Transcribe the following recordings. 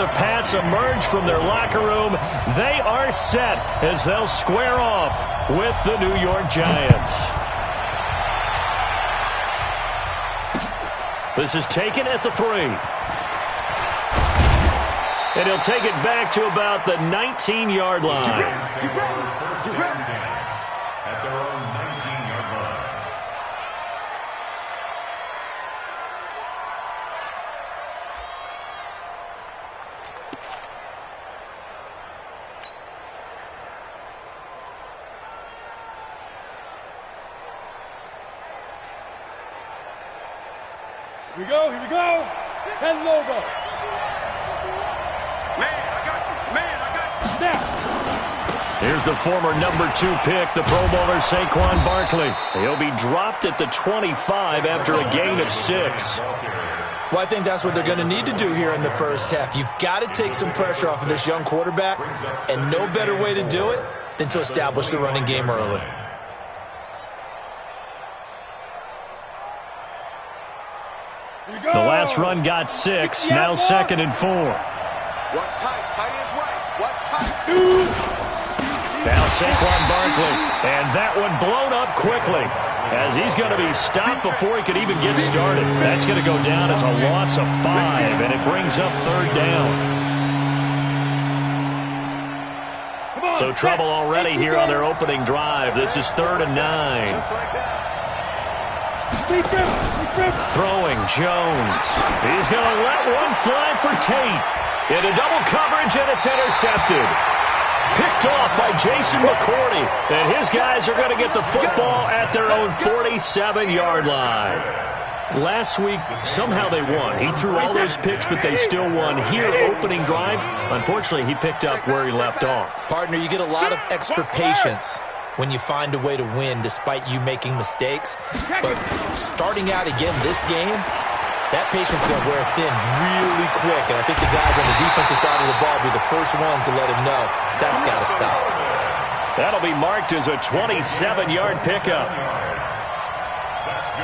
the Pats emerge from their locker room. They are set as they'll square off with the New York Giants. This is taken at the 3. And he'll take it back to about the 19-yard line. At their own 19-yard line. Here we go, here we go. 10 logo. Man, I got you. Man, I got you. Snap. Here's the former number 2 pick, the Pro Bowler Saquon Barkley. He'll be dropped at the 25 after a gain of 6. Well, I think that's what they're going to need to do here in the first half. You've got to take some pressure off of this young quarterback, and no better way to do it than to establish the running game early. The last run got 6, now 2nd and 4. What's tight? Tight ends right. What's tight? 2. Now Saquon Barkley, and that one blown up quickly as he's going to be stopped before he could even get started. That's going to go down as a loss of 5, and it brings up 3rd down. So trouble already here on their opening drive. This is 3rd and 9. Just like that. Throwing Jones. He's going to let one fly for Tate. Into double coverage, and it's intercepted. Picked off by Jason McCourty. And his guys are going to get the football at their own 47-yard line. Last week, somehow they won. He threw all those picks, but they still won. Here, opening drive, unfortunately, he picked up where he left off. Partner, you get a lot of extra patience when you find a way to win despite you making mistakes. But starting out again this game, that patience is going to wear thin really quick. And I think the guys on the defensive side of the ball will be the first ones to let him know that's got to stop. That'll be marked as a 27-yard pickup.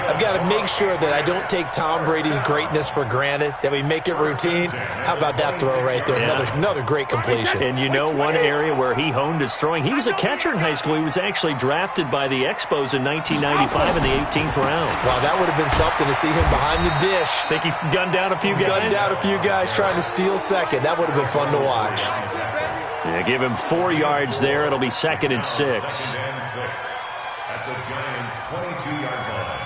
I've got to make sure that I don't take Tom Brady's greatness for granted, that we make it routine. How about that throw right there? Yeah. Another great completion. And you know one area where he honed his throwing? He was a catcher in high school. He was actually drafted by the Expos in 1995 in the 18th round. Wow, that would have been something to see him behind the dish. Think he gunned down a few guys? Gunned down a few guys trying to steal second. That would have been fun to watch. Yeah, give him 4 yards there. It'll be 2nd and 6. At the Giants' 22-yard line.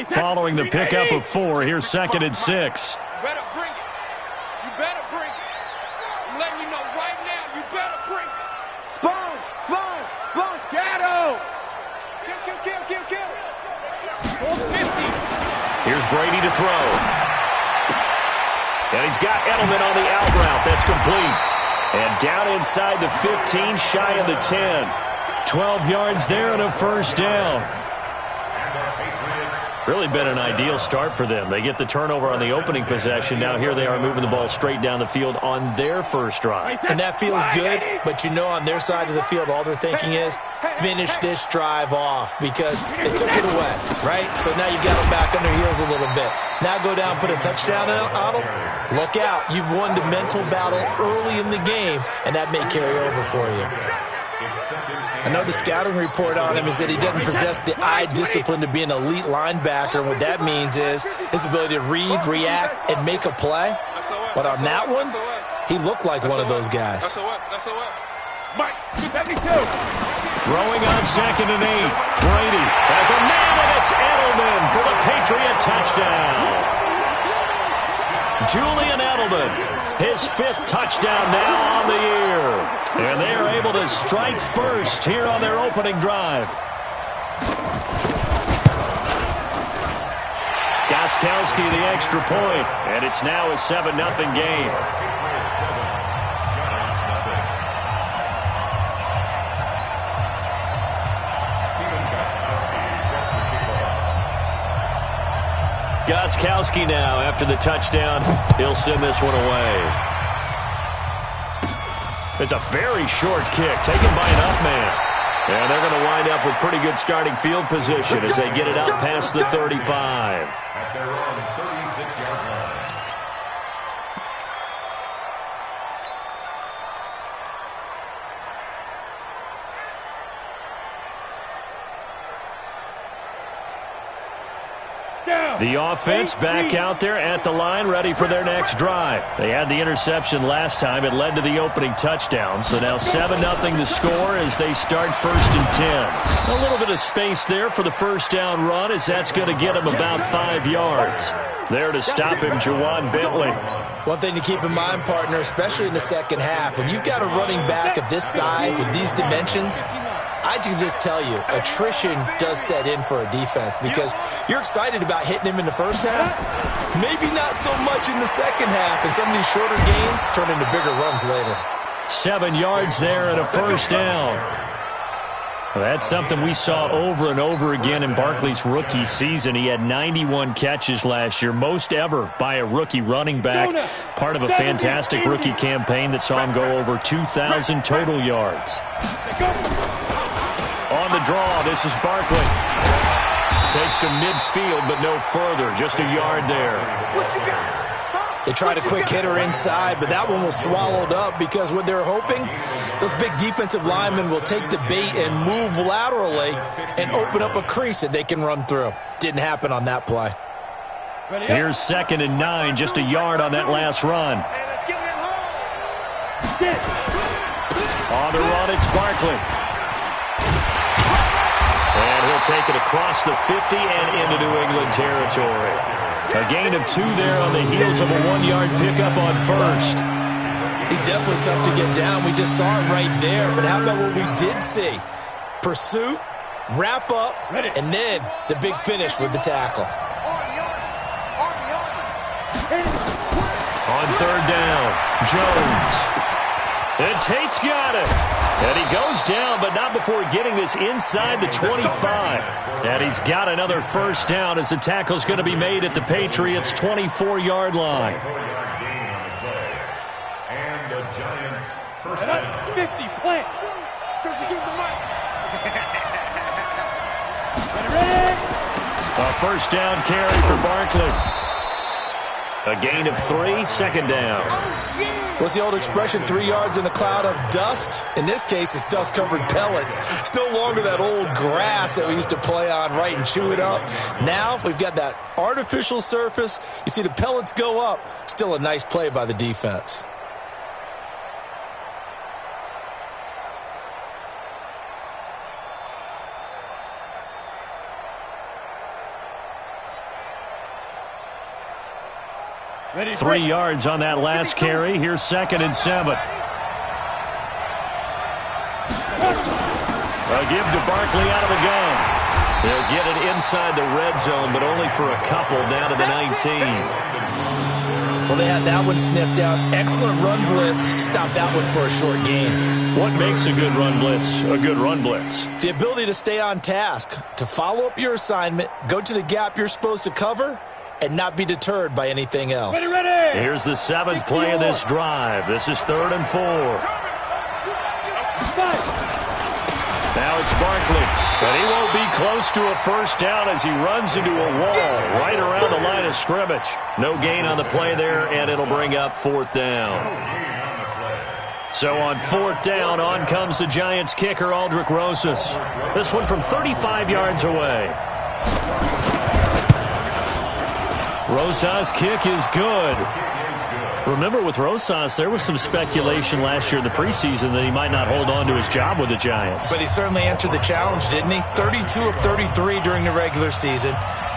following the pickup of 4. Here's 2nd and 6. You better bring it. You better bring it. I'm letting you know right now, you better bring it. Sponge, sponge, sponge, shadow. Kill. 450. Here's Brady to throw. And he's got Edelman on the out route. That's complete. And down inside the 15, shy of the 10. 12 yards there and a first down. Really been an ideal start for them. They get the turnover on the opening possession. Now here they are moving the ball straight down the field on their first drive. And that feels good, but you know on their side of the field, all they're thinking is, finish this drive off because they took it away, right? So now you've got them back on their heels a little bit. Now go down, put a touchdown on them. Look out. You've won the mental battle early in the game, and that may carry over for you. Another scouting report on him is that he doesn't possess the eye discipline to be an elite linebacker. And what that means is his ability to read, react, and make a play. But on that one, he looked like one of those guys. Mike, 72. Throwing on 2nd and 8. Brady has a man, and it's Edelman for the Patriot touchdown. Julian Edelman, his 5th touchdown now on the year. And they are able to strike first here on their opening drive. Gostkowski the extra point, and it's now a 7-0 game. Gostkowski now, after the touchdown, he'll send this one away. It's a very short kick, taken by an up man. And they're going to wind up with pretty good starting field position as they get it out past the 35. At their own 36-yard line. The offense back out there at the line, ready for their next drive. They had the interception last time. It led to the opening touchdown. So now 7-0 the score as they start 1st and 10. A little bit of space there for the first down run as that's going to get him about 5 yards. There to stop him, Juwan Bentley. One thing to keep in mind, partner, especially in the second half, when you've got a running back of this size, of these dimensions, I can just tell you, attrition does set in for a defense because you're excited about hitting him in the first half, maybe not so much in the second half, and some of these shorter gains turn into bigger runs later. 7 yards there and a first down. Well, that's something we saw over and over again in Barkley's rookie season. He had 91 catches last year, most ever by a rookie running back, part of a fantastic rookie campaign that saw him go over 2,000 total yards. On the draw, this is Barkley. Takes to midfield, but no further. Just a yard there. What you got? They tried a quick hitter inside, but that one was swallowed up because what they're hoping, those big defensive linemen will take the bait and move laterally and open up a crease that they can run through. Didn't happen on that play. Here's 2nd and 9, just a yard on that last run. On the run, it's Barkley. And he'll take it across the 50 and into New England territory. A gain of 2 there on the heels of a 1-yard pickup on first. He's definitely tough to get down. We just saw it right there. But how about what we did see? Pursuit, wrap up, and then the big finish with the tackle. On 3rd down, Jones. And Tate's got it. And he goes down, but not before getting this inside the 25. And he's got another first down as the tackle's going to be made at the Patriots' 24-yard line. And the Giants' first down. 50, plant. A first down carry for Barkley. A gain of 3, 2nd down. What's the old expression, 3 yards in a cloud of dust? In this case, it's dust-covered pellets. It's no longer that old grass that we used to play on, right, and chew it up. Now we've got that artificial surface. You see the pellets go up. Still a nice play by the defense. 3 yards on that last carry. Here's 2nd and 7. A give to Barkley out of the gun. They'll get it inside the red zone, but only for a couple down to the 19. Well, they had that one sniffed out. Excellent run blitz. Stopped that one for a short gain. What makes a good run blitz a good run blitz? The ability to stay on task, to follow up your assignment, go to the gap you're supposed to cover, and not be deterred by anything else. Ready. Here's the 7th play of this drive. This is 3rd and 4. Now it's Barkley, but he won't be close to a first down as he runs into a wall right around the line of scrimmage. No gain on the play there, and it'll bring up 4th down. So on 4th down, on comes the Giants kicker, Aldrich Rosas. This one from 35 yards away. Rosas' kick is good. Remember, with Rosas, there was some speculation last year in the preseason that he might not hold on to his job with the Giants. But he certainly answered the challenge, didn't he? 32 of 33 during the regular season,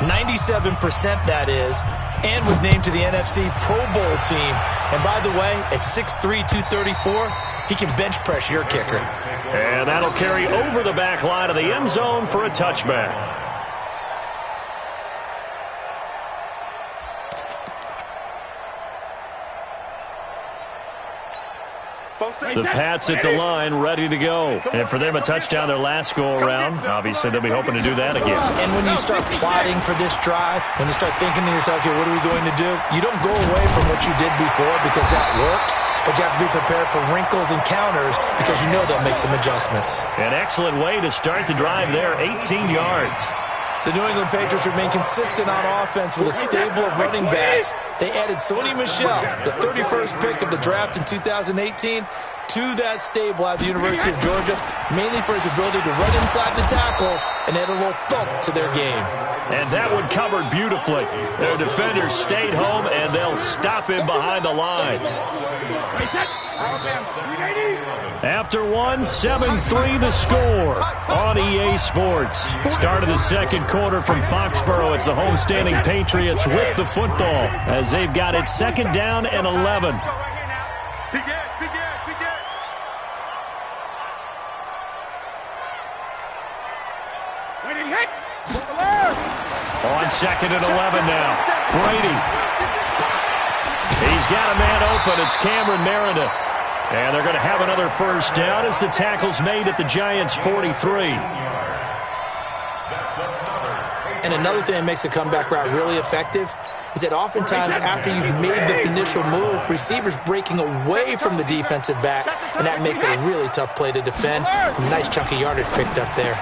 97% that is, and was named to the NFC Pro Bowl team. And by the way, at 6'3", 234, he can bench press your kicker. And that'll carry over the back line of the end zone for a touchback. The Pats at the line, ready to go. And for them, a touchdown their last go-around. Obviously, they'll be hoping to do that again. And when you start plotting for this drive, when you start thinking to yourself, okay, what are we going to do? You don't go away from what you did before because that worked, but you have to be prepared for wrinkles and counters because you know they'll make some adjustments. An excellent way to start the drive there, 18 yards. The New England Patriots remain consistent on offense with a stable of running backs. They added Sony Michel, the 31st pick of the draft in 2018, to that stable at the University of Georgia, mainly for his ability to run inside the tackles and add a little thump to their game. And that one covered beautifully. Their defenders stayed home, and they'll stop him behind the line. After one, 7-3 the score on EA Sports. Start of the second quarter from Foxborough. It's the homestanding Patriots with the football as they've got it 2nd down and 11. On 2nd and 11 now. Brady. He's got a man open. It's Cameron Meredith. And they're going to have another first down as the tackle's made at the Giants' 43. And another thing that makes a comeback route really effective is that oftentimes after you've made the initial move, receivers breaking away from the defensive back, and that makes it a really tough play to defend. A nice chunk of yardage picked up there.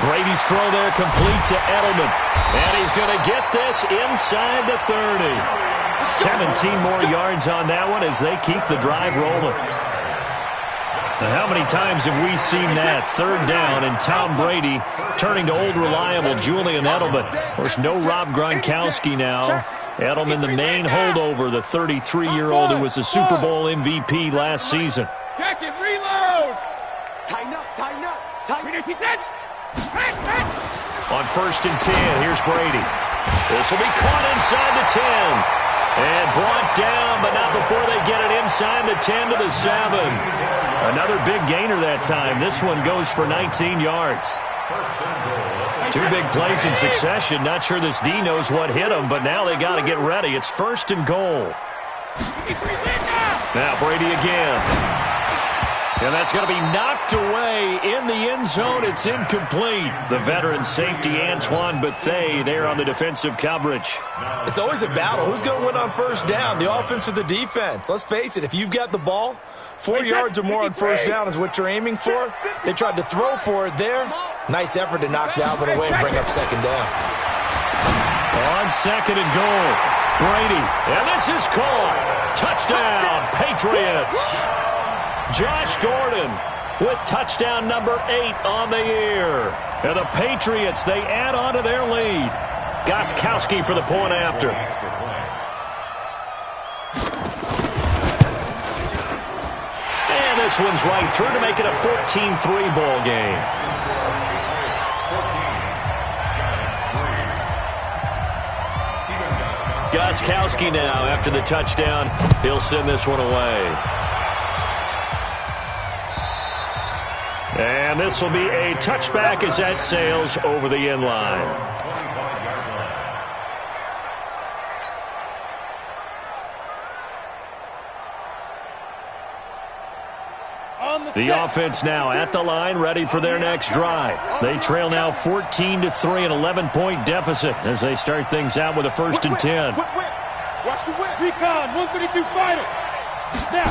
Brady's throw there complete to Edelman. And he's going to get this inside the 30. 17 more yards on that one as they keep the drive rolling. Now, how many times have we seen that? 3rd down and Tom Brady turning to old reliable Julian Edelman. Of course, no Rob Gronkowski now. Edelman, the main holdover, the 33-year-old who was the Super Bowl MVP last season. Check it, reload. Tighten up, tighten up, tighten up. On 1st and 10, here's Brady. This will be caught inside the 10. And brought down, but not before they get it inside the 10 to the 7. Another big gainer that time. This one goes for 19 yards. 2 big plays in succession. Not sure this D knows what hit him, but now they got to get ready. It's 1st and goal. Now Brady again. And that's going to be knocked away in the end zone. It's incomplete. The veteran safety, Antoine Bethea, there on the defensive coverage. It's always a battle. Who's going to win on first down, the offense or the defense? Let's face it, if you've got the ball, 4 yards or more on first down is what you're aiming for. They tried to throw for it there. Nice effort to knock Dalvin away and bring up 2nd down. On 2nd and goal, Brady. And this is caught. Touchdown, Patriots. Josh Gordon with touchdown number 8 on the year. And the Patriots, they add on to their lead. Gostkowski for the point after. And this one's right through to make it a 14-3 ball game. Gostkowski now after the touchdown. He'll send this one away. And this will be a touchback as that sails over the end line. The offense now at the line, ready for their next drive. They trail now 14-3, an 11-point deficit as they start things out with a 1st and 10. Watch the whip. Recon, 132 final. Now.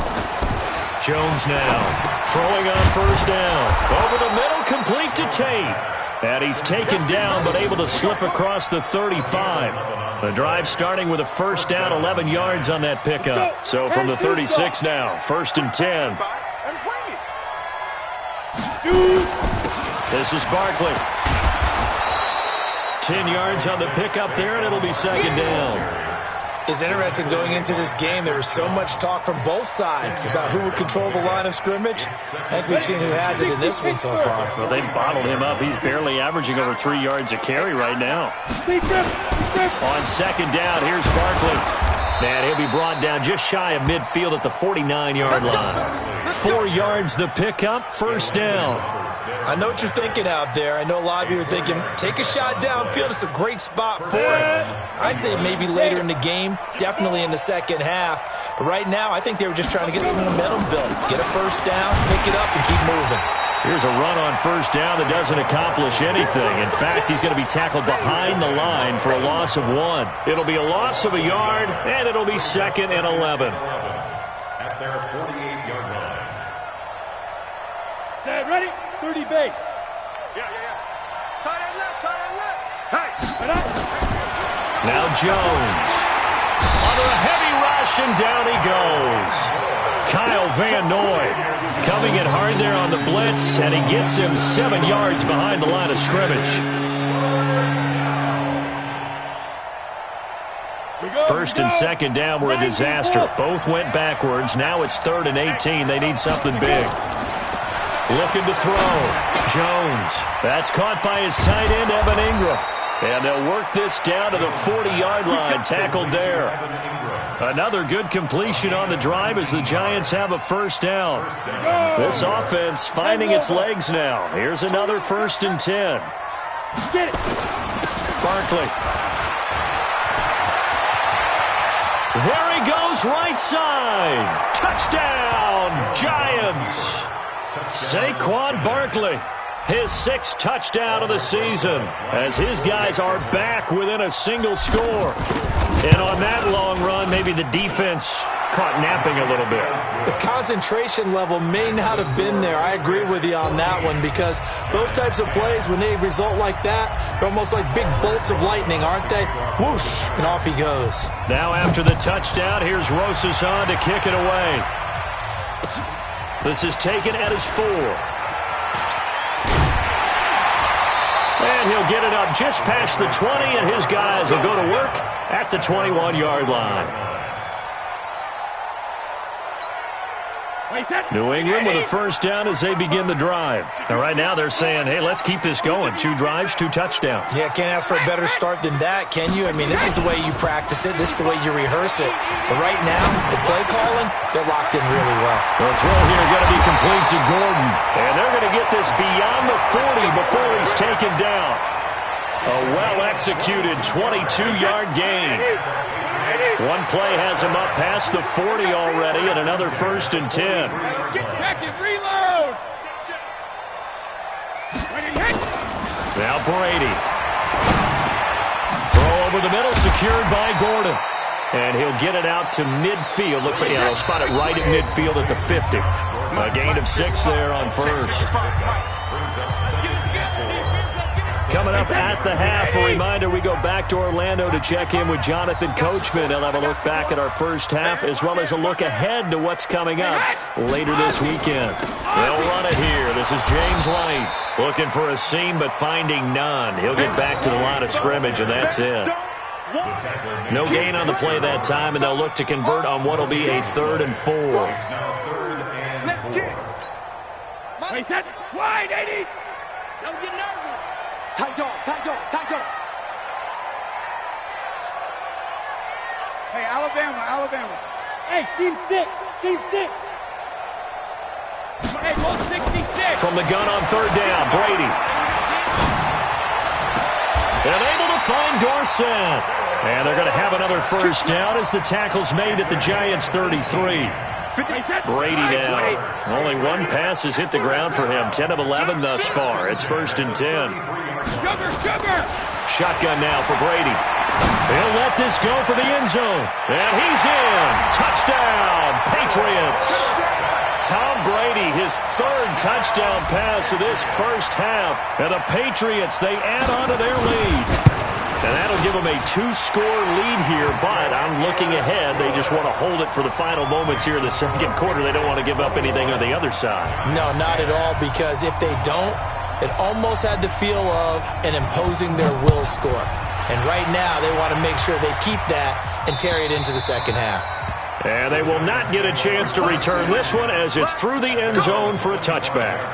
Jones now throwing on 1st down. Over the middle, complete to Tate. And he's taken down but able to slip across the 35. The drive starting with a 1st down, 11 yards on that pickup. So from the 36 now, 1st and 10. This is Barkley. 10 yards on the pickup there, and it'll be 2nd down. It's interesting going into this game. There was so much talk from both sides about who would control the line of scrimmage. I think we've seen who has it in this one so far. Well, they've bottled him up. He's barely averaging over 3 yards a carry right now. On 2nd down, here's Barkley. And he'll be brought down just shy of midfield at the 49-yard line. 4 yards the pickup, 1st down. I know what you're thinking out there. I know a lot of you are thinking, take a shot downfield. It's a great spot for it. I'd say maybe later in the game, definitely in the second half. But right now, I think they were just trying to get some momentum built. Get a 1st down, pick it up, and keep moving. Here's a run on 1st down that doesn't accomplish anything. In fact, he's going to be tackled behind the line for a loss of 1. It'll be a loss of a yard, and it'll be 2nd and 11. At their 48-yard line. Set, ready? 30 base. Yeah. Tight end left. Hey. Now Jones. Under a heavy rush, and down he goes. Kyle Van Noy coming in hard there on the blitz, and he gets him 7 yards behind the line of scrimmage. 1st and 2nd down were a disaster. Both went backwards. Now it's 3rd and 18. They need something big. Looking to throw. Jones. That's caught by his tight end, Evan Ingram. And they'll work this down to the 40-yard line, tackled there. Another good completion on the drive as the Giants have a 1st down. This offense finding its legs now. Here's another 1st and 10. Get it. Barkley. There he goes, right side. Touchdown, Giants. Saquon Barkley. His 6th touchdown of the season as his guys are back within a single score. And on that long run, maybe the defense caught napping a little bit. The concentration level may not have been there. I agree with you on that one because those types of plays, when they result like that, they're almost like big bolts of lightning, aren't they? Whoosh, and off he goes. Now after the touchdown, here's Rosas on to kick it away. This is taken at his 4. And he'll get it up just past the 20, and his guys will go to work at the 21-yard line. New England with a 1st down as they begin the drive. And right now they're saying, hey, let's keep this going. 2 drives, 2 touchdowns. Yeah, can't ask for a better start than that, can you? I mean, this is the way you practice it. This is the way you rehearse it. But right now, the play calling, they're locked in really well. The throw here going to be complete to Gordon. And they're going to get this beyond the 40 before he's taken down. A well-executed 22-yard gain. One play has him up past the 40 already, and another 1st and 10. Check it, reload. Now Brady. Throw over the middle, secured by Gordon. And he'll get it out to midfield. Looks like he'll spot it right at midfield at the 50. A gain of 6 there on 1st. Coming up at the half, a reminder, we go back to Orlando to check in with Jonathan Coachman. He'll have a look back at our first half as well as a look ahead to what's coming up later this weekend. They'll run it here. This is James White looking for a seam but finding none. He'll get back to the line of scrimmage, and that's it. No gain on the play that time, and they'll look to convert on what will be a 3rd and 4. Let's kick. Wait, that wide, 80. Don't get nervous. Tight dog. Alabama. Hey, seam 6. Hey, go 66. From the gun on third down, Brady. And able to find Dorsett. And they're going to have another first down as the tackle's made at the Giants' 33. Brady now. Only one pass has hit the ground for him. 10 of 11 thus far. It's 1st and 10. Sugar. Shotgun now for Brady. He'll let this go for the end zone. And he's in. Touchdown, Patriots. Tom Brady, his 3rd touchdown pass of this first half. And the Patriots, they add on to their lead. And that'll give them a 2-score lead here, but I'm looking ahead. They just want to hold it for the final moments here in the second quarter. They don't want to give up anything on the other side. No, not at all, because if they don't, it almost had the feel of an imposing their will score. And right now, they want to make sure they keep that and carry it into the second half. And they will not get a chance to return this one as it's through the end zone for a touchback.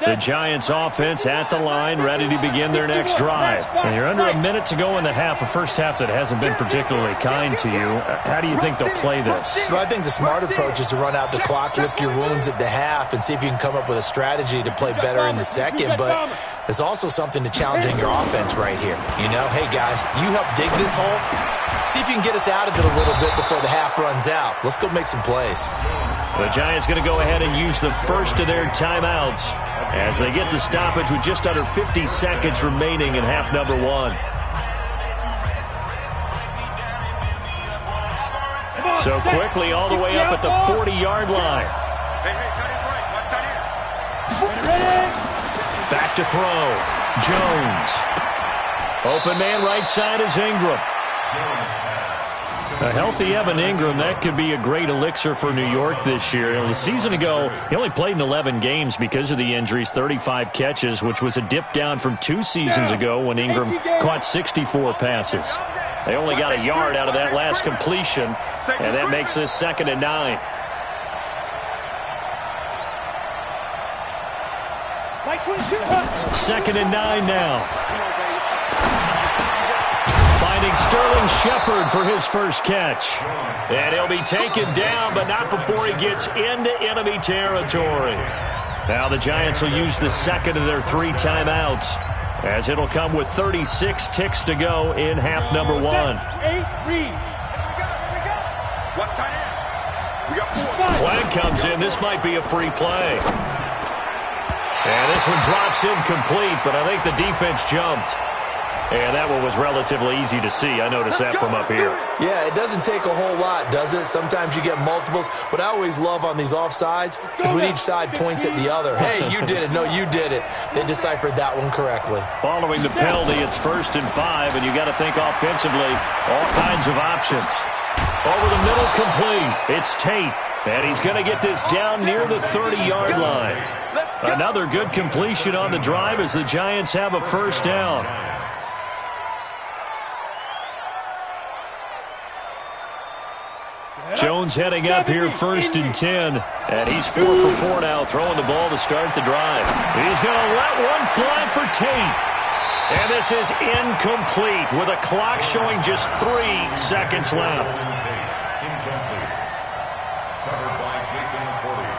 The Giants offense at the line, ready to begin their next drive. And you're under a minute to go in the half, a first half that hasn't been particularly kind to you. How do you think they'll play this? Well, I think the smart approach is to run out the clock, lick your wounds at the half, and see if you can come up with a strategy to play better in the second. But there's also something to challenging your offense right here. You know, hey, guys, you help dig this hole. See if you can get us out of it a little bit before the half runs out. Let's go make some plays. The Giants going to go ahead and use the first of their timeouts as they get the stoppage with just under 50 seconds remaining in half number 1. So quickly all the way up at the 40-yard line. Hey, tight end's right. Watch tight end. Back to throw. Jones. Open man right side is Ingram. A healthy Evan Ingram, that could be a great elixir for New York this year. A season ago, he only played in 11 games because of the injuries, 35 catches, which was a dip down from 2 seasons ago when Ingram caught 64 passes. They only got a yard out of that last completion, and that makes this 2nd and 9. Second and 9 now. Finding Sterling Shepard for his first catch. And he'll be taken down, but not before he gets into enemy territory. Now the Giants will use the second of their 3 timeouts, as it'll come with 36 ticks to go in half number 1. Flag comes in. This might be a free play. And this one drops incomplete, but I think the defense jumped. And that one was relatively easy to see. I noticed that from up here. Yeah, it doesn't take a whole lot, does it? Sometimes you get multiples. What I always love on these offsides is when each side points at the other. Hey, you did it. No, you did it. They deciphered that one correctly. Following the penalty, it's 1st and 5, and you got to think offensively, all kinds of options. Over the middle, complete. It's Tate, and he's going to get this down near the 30-yard line. Another good completion on the drive as the Giants have a first down. Jones heading up here, 1st and 10. And he's 4 for 4 now, throwing the ball to start the drive. He's going to let one fly for Tate. And this is incomplete with a clock showing just 3 seconds left. Incomplete. Covered by Jason McCourty.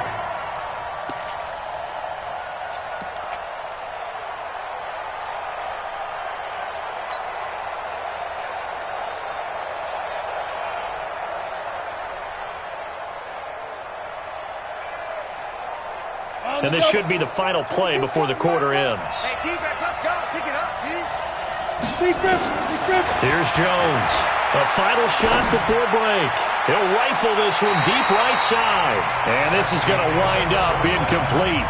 And this should be the final play before the quarter ends. Hey, defense, let's go. Pick it up, D. Here's Jones. A final shot before break. He'll rifle this one deep right side. And this is going to wind up incomplete.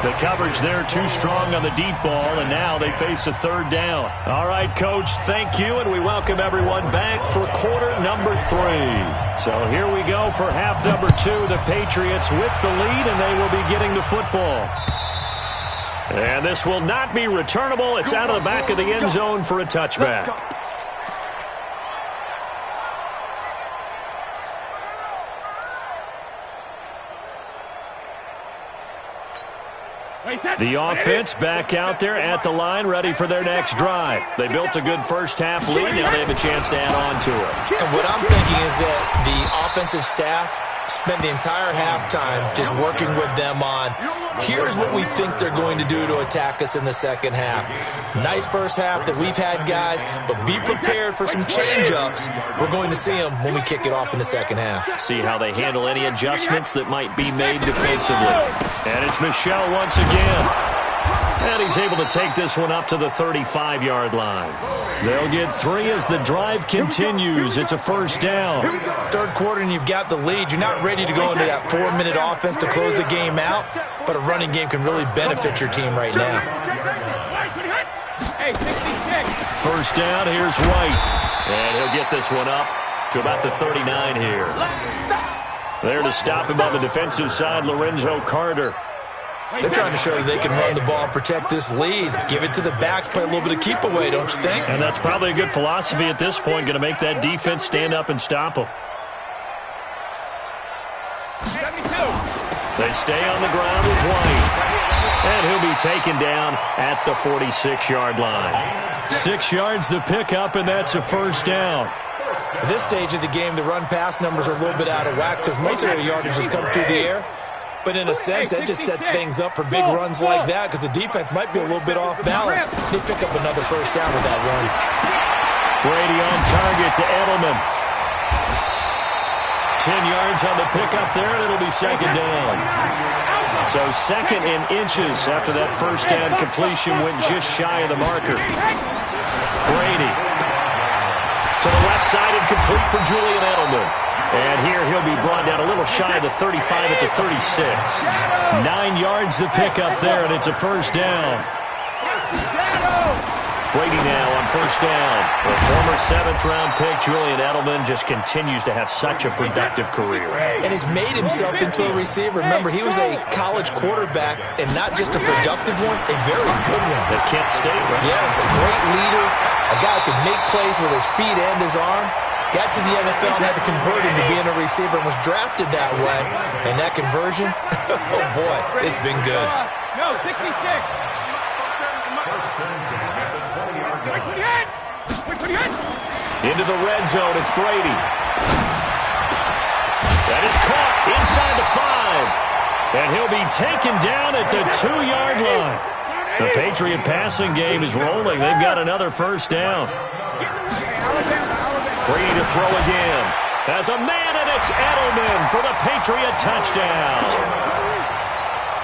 The coverage there too strong on the deep ball, and now they face a 3rd down. All right, Coach, thank you, and we welcome everyone back for quarter number 3. So here we go for half number 2. The Patriots with the lead, and they will be getting the football. And this will not be returnable. It's out of the back of the end zone for a touchback. The offense back out there at the line, ready for their next drive. They built a good first-half lead. Now they have a chance to add on to it. And what I'm thinking is that the offensive staff spent the entire halftime just working with them on, here's what we think they're going to do to attack us in the second half. Nice first half that we've had, guys, but be prepared for some change-ups. We're going to see them when we kick it off in the second half. See how they handle any adjustments that might be made defensively. And it's Michel once again. And he's able to take this one up to the 35-yard line. They'll get 3 as the drive continues. It's a first down. Third quarter and you've got the lead. You're not ready to go into that 4-minute offense to close the game out, but a running game can really benefit your team right now. First down, here's White. And he'll get this one up to about the 39 here. There to stop him on the defensive side, Lorenzo Carter. They're trying to show that they can run the ball and protect this lead. Give it to the backs, play a little bit of keep away, don't you think? And that's probably a good philosophy at this point, going to make that defense stand up and stop them. They stay on the ground with White. And he'll be taken down at the 46-yard line. 6 yards the pickup, and that's a first down. At this stage of the game, the run-pass numbers are a little bit out of whack because most of the yardage has come through the air. But in a sense, that just sets things up for big runs like that because the defense might be a little bit off balance. They pick up another first down with that run. Brady on target to Edelman. 10 yards on the pickup there, and it'll be second down. So second in inches after that first down completion went just shy of the marker. Brady to the left side and complete for Julian Edelman. And here he'll be brought down a little shy of the 35 at the 36. 9 yards to pick up there, and it's a first down. Brady now on first down. The former 7th-round pick, Julian Edelman, just continues to have such a productive career. And has made himself into a receiver. Remember, he was a college quarterback, and not just a productive one, a very good one. At Kent State, right? Yes, a great leader, a guy who could make plays with his feet and his arm. Got to the NFL and had to convert him to being a receiver and was drafted that way. And that conversion, oh boy, it's been good. No, 66. Into the red zone, it's Brady. That is caught inside the 5. And he'll be taken down at the 2-yard line. The Patriot passing game is rolling. They've got another first down. Brady to throw again. As a man, and it's Edelman for the Patriot touchdown.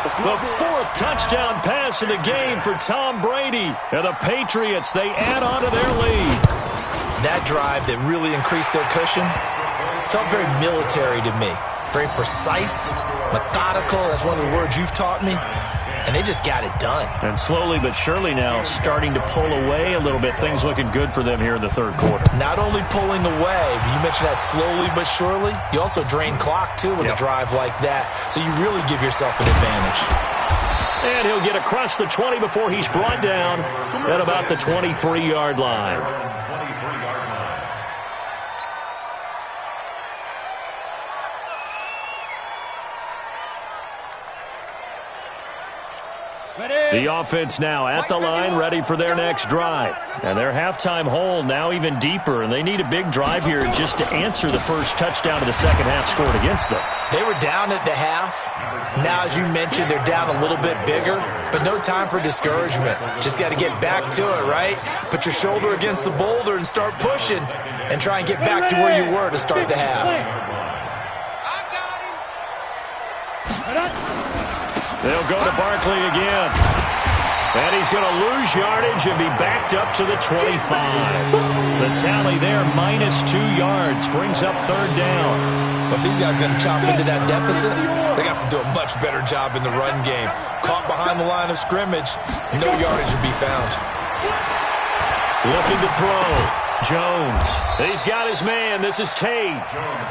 The 4th touchdown pass of the game for Tom Brady. And the Patriots, they add on to their lead. That drive that really increased their cushion felt very military to me. Very precise, methodical. That's one of the words you've taught me. And they just got it done. And slowly but surely now starting to pull away a little bit. Things looking good for them here in the third quarter. Not only pulling away, but you mentioned that slowly but surely. You also drain clock, too, with a drive like that. So you really give yourself an advantage. And he'll get across the 20 before he's brought down at about the 23-yard line. The offense now at the line, ready for their next drive. And their halftime hole now even deeper, and they need a big drive here just to answer the first touchdown of the second half scored against them. They were down at the half. Now, as you mentioned, they're down a little bit bigger, but no time for discouragement. Just got to get back to it, right? Put your shoulder against the boulder and start pushing and try and get back to where you were to start the half. They'll go to Barkley again. And he's going to lose yardage and be backed up to the 25. The tally there, -2 yards, brings up third down. Well, if these guys are going to chop into that deficit, they got to do a much better job in the run game. Caught behind the line of scrimmage, no yardage will be found. Looking to throw. Jones. He's got his man. This is Tate.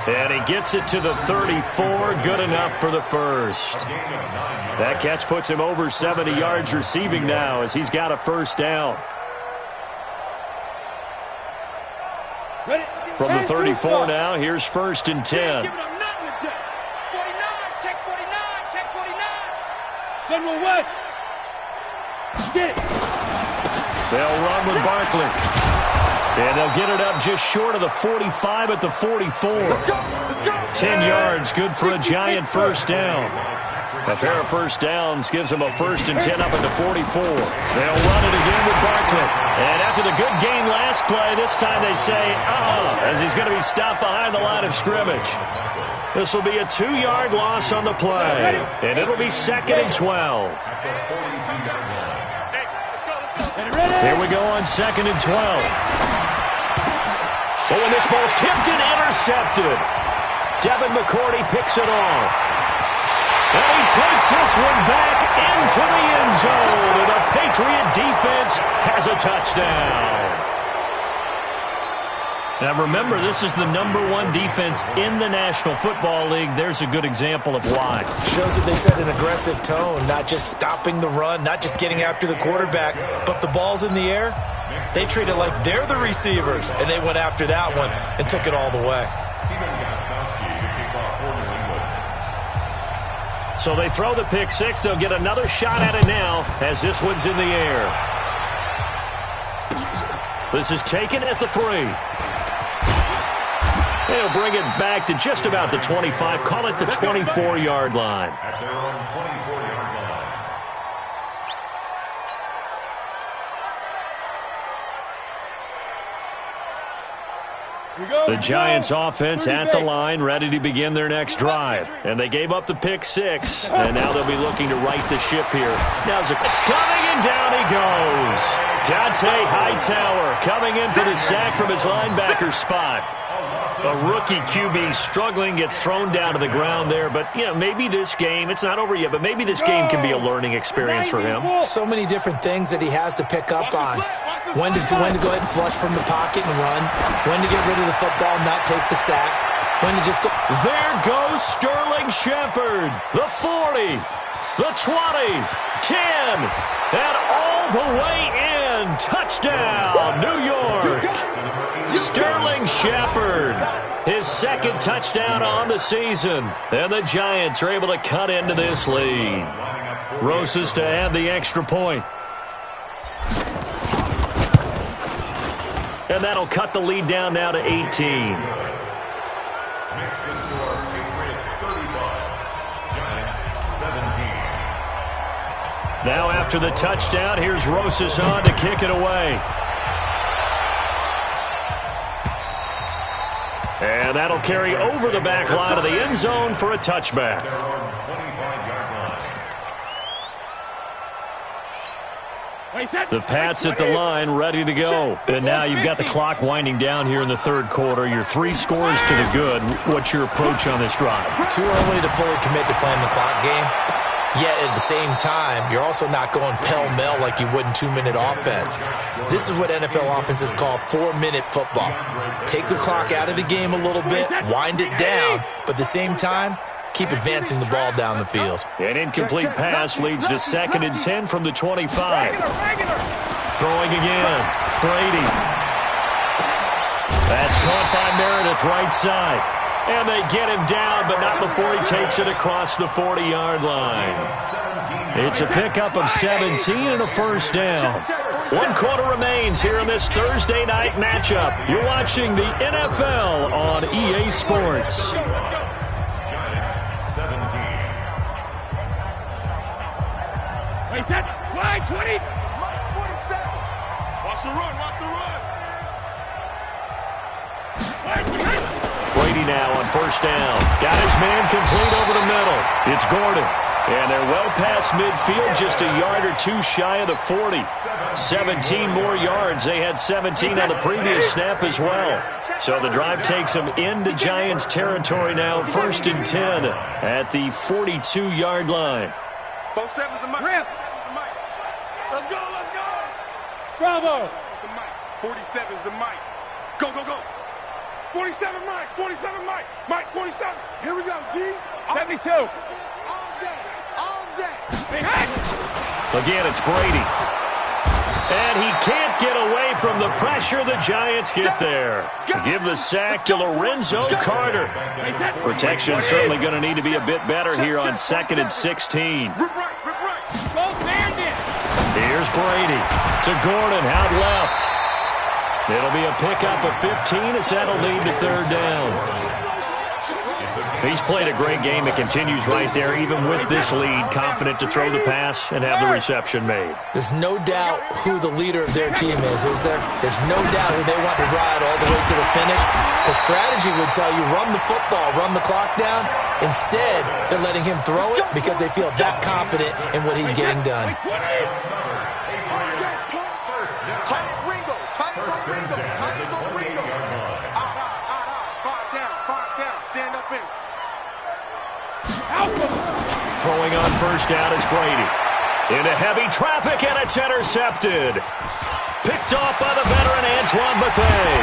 And he gets it to the 34. Good enough for the first. That catch puts him over 70 yards receiving now as he's got a first down. From the 34 now, here's 1st and 10. 49, check 49, check 49. General West, They'll run with Barkley. And they'll get it up just short of the 45 at the 44. 10 yards, good for a Giant first down. A pair of first downs gives them a 1st and 10 up at the 44. They'll run it again with Barkley. And after the good gain last play, this time they say, as he's going to be stopped behind the line of scrimmage. This will be a 2-yard loss on the play. And it'll be 2nd and 12. Here we go on 2nd and 12. Oh, and this ball's tipped and intercepted. Devin McCourty picks it off. And he takes this one back into the end zone. And the Patriot defense has a touchdown. Now remember, this is the #1 defense in the National Football League. There's a good example of why. Shows that they set an aggressive tone, not just stopping the run, not just getting after the quarterback, but the ball's in the air. They treat it like they're the receivers, and they went after that one and took it all the way. So they throw the pick six. They'll get another shot at it now as this one's in the air. This is taken at the 3. They'll bring it back to just about the 25. Call it the 24-yard line. At their own 24-yard line. The Giants offense at the line, ready to begin their next drive. And they gave up the pick six, and now they'll be looking to right the ship here. Now it's coming, and down he goes. Thaea Hightower coming in for the sack from his linebacker spot. A rookie QB struggling, gets thrown down to the ground there. But, you know, maybe this game, it's not over yet, but maybe this game can be a learning experience for him. So many different things that he has to pick up on. When to go ahead and flush from the pocket and run. When to get rid of the football and not take the sack. When to just go. There goes Sterling Shepard. The 40, the 20, 10, and all the way in. Touchdown, New York. Sterling Shepard, his 2nd touchdown on the season. And the Giants are able to cut into this lead. Rosas to add the extra point. And that'll cut the lead down now to 18. Next to score, Patriots 35, Giants 17. Now after the touchdown, here's Rosas on to kick it away. And that'll carry over the back line of the end zone for a touchback. The Pats at the line, ready to go. And now you've got the clock winding down here in the 3rd quarter. Your 3 scores to the good. What's your approach on this drive? Too early to fully commit to playing the clock game. Yet at the same time, you're also not going pell-mell like you would in 2-minute offense. This is what NFL offenses call 4-minute football. Take the clock out of the game a little bit, wind it down, but at the same time, keep advancing the ball down the field. An incomplete pass leads to 2nd and 10 from the 25. Throwing again. Brady. That's caught by Meredith right side. And they get him down, but not before he takes it across the 40-yard line. It's a pickup of 17 and a first down. 1 quarter remains here in this Thursday night matchup. You're watching the NFL on EA Sports. Giants 17. Wait, that's wide 20. Mike 47. Watch the run, watch the run. Brady now on first down. Got his man complete over the middle. It's Gordon. And they're well past midfield, just a yard or 2 shy of the 40. 17 more yards. They had 17 on the previous snap as well. So the drive takes them into Giants territory now. 1st and 10 at the 42-yard line. 47's the mic. Rip. Let's go, let's go. Bravo. The mic. 47's the mic. Go, go, go. 47 Mike, 47 Mike, Mike 47. Here we go, G. 72. All day, all day. Again, it's Brady. And he can't get away from the pressure. The Giants get there. Give the sack to Lorenzo Carter. Protection certainly going to need to be a bit better here on 2nd and 16. Rip right, rip right. Go Bandit. Here's Brady to Gordon out left. It'll be a pickup of 15 as that'll lead to third down. He's played a great game. It continues right there, even with this lead, confident to throw the pass and have the reception made. There's no doubt who the leader of their team is there? There's no doubt who they want to ride all the way to the finish. The strategy would tell you, run the football, run the clock down. Instead, they're letting him throw it because they feel that confident in what he's getting done. Stand up in. Throwing on first down is Brady. Into heavy traffic, and it's intercepted. Picked off by the veteran Antoine Bethea.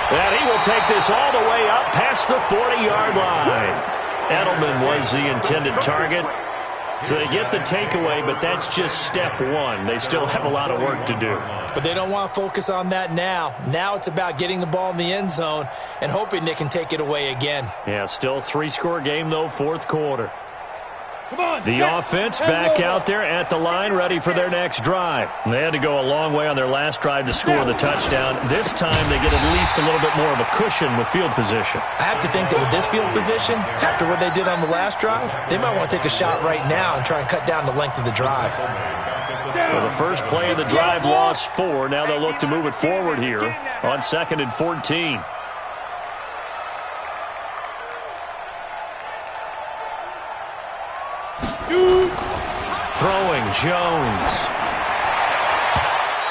And he will take this all the way up past the 40-yard line. Edelman was the intended target. So they get the takeaway, but that's just step one. They still have a lot of work to do. But they don't want to focus on that now. Now it's about getting the ball in the end zone and hoping they can take it away again. Yeah, still 3-score game, though, fourth quarter. The offense back out there at the line, ready for their next drive. They had to go a long way on their last drive to score the touchdown. This time they get at least a little bit more of a cushion with field position. I have to think that with this field position, after what they did on the last drive, they might want to take a shot right now and try and cut down the length of the drive. Well, the first play of the drive lost 4. Now they'll look to move it forward here on 2nd and 14. Throwing Jones.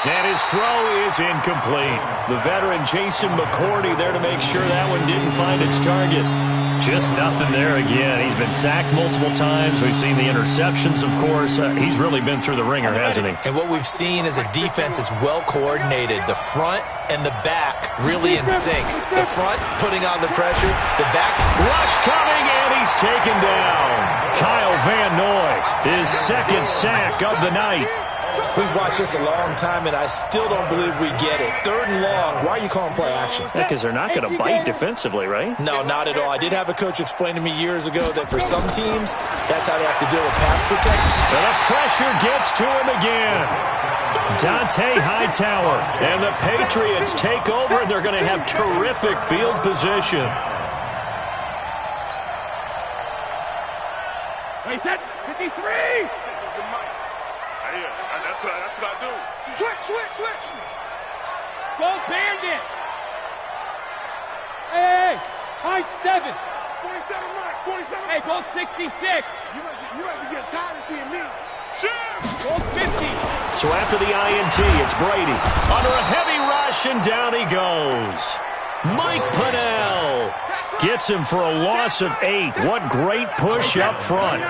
And his throw is incomplete. The veteran Jason McCourty there to make sure that one didn't find its target. Just nothing there again. He's been sacked multiple times. We've seen the interceptions, of course. He's really been through the ringer, hasn't he? And what we've seen is a defense that's well coordinated. The front and the back really in sync. The front putting on the pressure. The back's rush coming, and he's taken down. Kyle Van Noy, his second sack of the night. We've watched this a long time, and I still don't believe we get it. 3rd and long. Why are you calling play action? Because they're not going to bite defensively, right? No, not at all. I did have a coach explain to me years ago that for some teams, that's how they have to deal with pass protection. And the pressure gets to him again. Dante Hightower. And the Patriots take over, and they're going to have terrific field position. Wait, 53! That's what I do. Switch. Go Bandit! Hey, high 7. 47, Mike. 47. Hey, go 66. You must be getting tired of seeing me. Go 50. So after the INT, it's Brady. Under a heavy rush, and down he goes. Mike Pennell gets him for a loss of 8. What great push up front.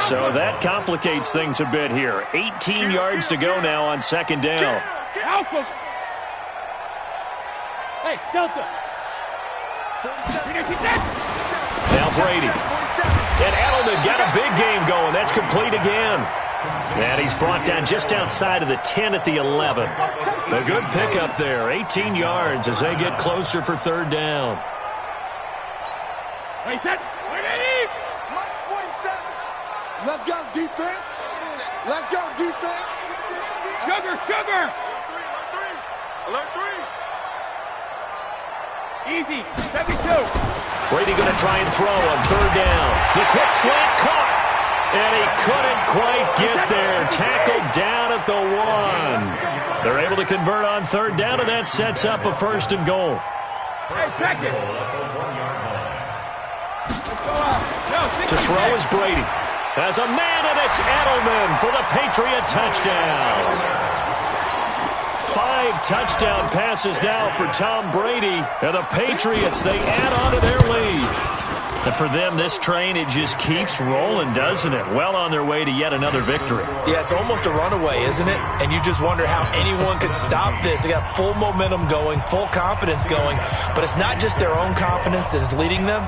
So that complicates things a bit here. 18 yards to go now on 2nd down. Alpha. Hey, Delta. Now Brady. And Edelman got a big game going. That's complete again. And he's brought down just outside of the 10 at the 11. A good pickup there. 18 yards as they get closer for 3rd down. Wait, Mike 47. Let's go, defense. Let's go, defense. Sugar. Alert 3. Easy. 72. Brady going to try and throw on 3rd down. The quick slant caught. And he couldn't quite get there. Tackled down at the 1. They're able to convert on 3rd down, and that sets up a 1st and goal. Hey, check it. To throw is Brady. As a man, and it's Edelman for the Patriot touchdown. 5 touchdown passes now for Tom Brady. And the Patriots, they add on to their lead. And for them, this train, it just keeps rolling, doesn't it? Well on their way to yet another victory. Yeah, it's almost a runaway, isn't it? And you just wonder how anyone could stop this. They got full momentum going, full confidence going. But it's not just their own confidence that is leading them.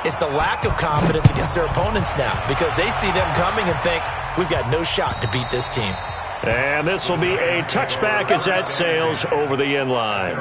It's the lack of confidence against their opponents now because they see them coming and think, we've got no shot to beat this team. And this will be a touchback as that sails over the end line.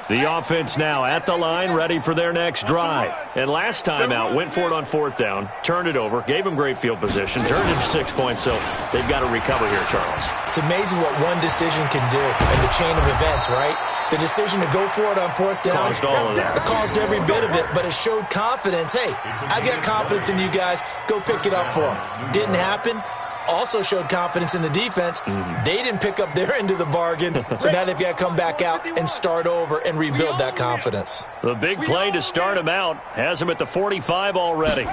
The offense now at the line, ready for their next drive. And last time out, went for it on 4th down, turned it over, gave them great field position, turned it to 6 points, so they've got to recover here, Charles. It's amazing what one decision can do in the chain of events, right? The decision to go for it on 4th down. Caused all of that. It caused every bit of it, but it showed confidence. Hey, I've got confidence in you guys. Go pick it up for them. Didn't happen. Also showed confidence in the defense. They didn't pick up their end of the bargain, so now they've got to come back out and start over and rebuild that confidence. The big play to start him out has him at the 45 already.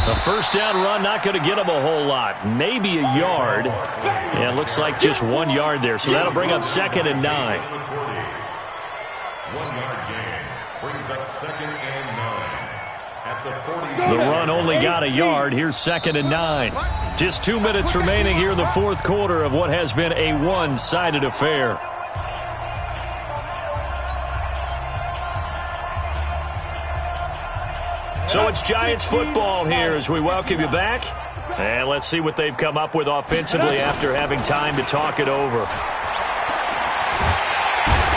A first down run, not going to get him a whole lot. Maybe a yard. Yeah, it looks like just 1 yard there, so that'll bring up 2nd and 9. 1 yard gain brings up 2nd and 9. The run only got a yard. Here's 2nd and 9. Just 2 minutes remaining here in the 4th quarter of what has been a one-sided affair. So it's Giants football here as we welcome you back. And let's see what they've come up with offensively after having time to talk it over.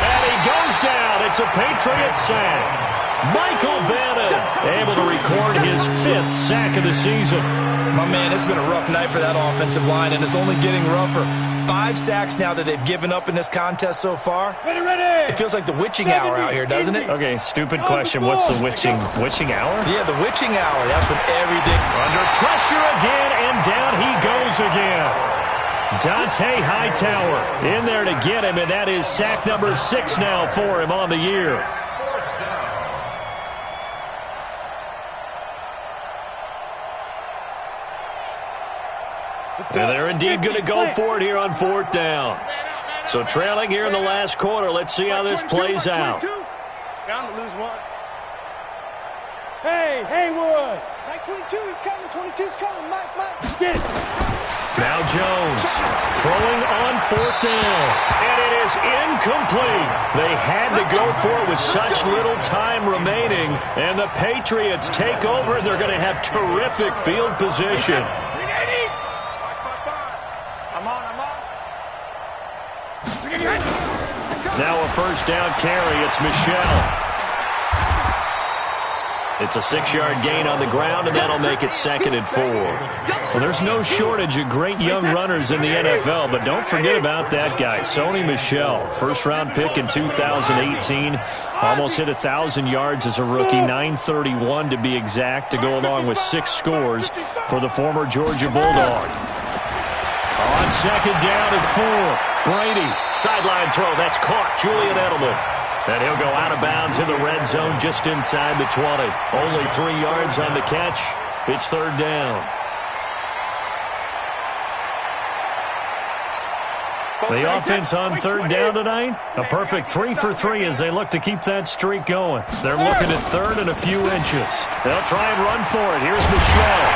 And he goes down. It's a Patriots sack. Michael Bannon able to record his 5th sack of the season. My man, it's been a rough night for that offensive line, and it's only getting rougher. 5 sacks now that they've given up in this contest so far. It feels like the witching hour out here, doesn't it? Okay, stupid question. What's the witching hour? Yeah, the witching hour. That's when everything... Under pressure again, and down he goes again. Dante Hightower in there to get him, and that is sack number 6 now for him on the year. And they're indeed going to go for it here on 4th down. So trailing here in the last quarter. Let's see how this plays out. Bound to lose 1. Hey, Haywood. Mike 22 is coming. 22's coming. Mike. Get it. Now Jones throwing on 4th down. And it is incomplete. They had to go for it with such little time remaining. And the Patriots take over, and they're going to have terrific field position. Now a first down carry. It's Michelle. It's a 6-yard gain on the ground, and that'll make it 2nd and 4. Well, there's no shortage of great young runners in the NFL, but don't forget about that guy, Sony Michel. First-round pick in 2018. Almost hit 1,000 yards as a rookie, 931 to be exact, to go along with 6 scores for the former Georgia Bulldog. On 2nd down and 4. Brady, sideline throw. That's caught. Julian Edelman. And he'll go out of bounds in the red zone just inside the 20. Only 3 yards on the catch. It's 3rd down. The offense on 3rd down tonight, a perfect 3 for 3 as they look to keep that streak going. They're looking at 3rd and a few inches. They'll try and run for it. Here's Michelle.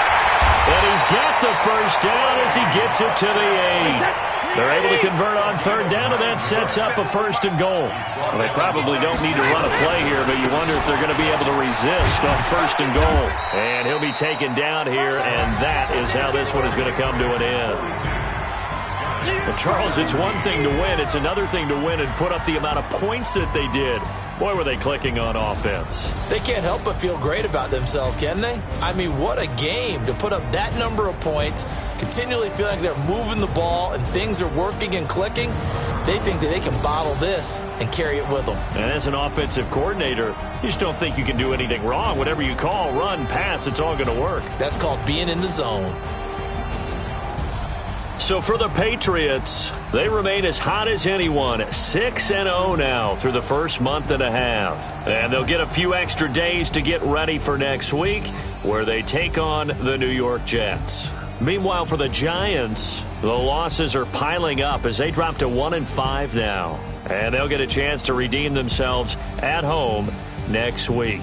And he's got the first down as he gets it to the 8. They're able to convert on 3rd down, and that sets up a 1st and goal. Well, they probably don't need to run a play here, but you wonder if they're going to be able to resist on 1st and goal. And he'll be taken down here, and that is how this one is going to come to an end. Well, Charles, it's one thing to win. It's another thing to win and put up the amount of points that they did. Boy, were they clicking on offense. They can't help but feel great about themselves, can they? I mean, what a game to put up that number of points, continually feel like they're moving the ball and things are working and clicking. They think that they can bottle this and carry it with them. And as an offensive coordinator, you just don't think you can do anything wrong. Whatever you call, run, pass, it's all going to work. That's called being in the zone. So for the Patriots, they remain as hot as anyone, 6-0 now through the first month and a half. And they'll get a few extra days to get ready for next week, where they take on the New York Jets. Meanwhile, for the Giants, the losses are piling up as they drop to 1-5 now. And they'll get a chance to redeem themselves at home next week.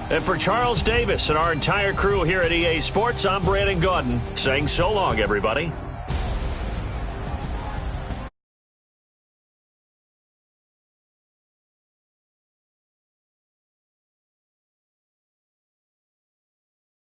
And for Charles Davis and our entire crew here at EA Sports, I'm Brandon Gaudin saying so long, everybody.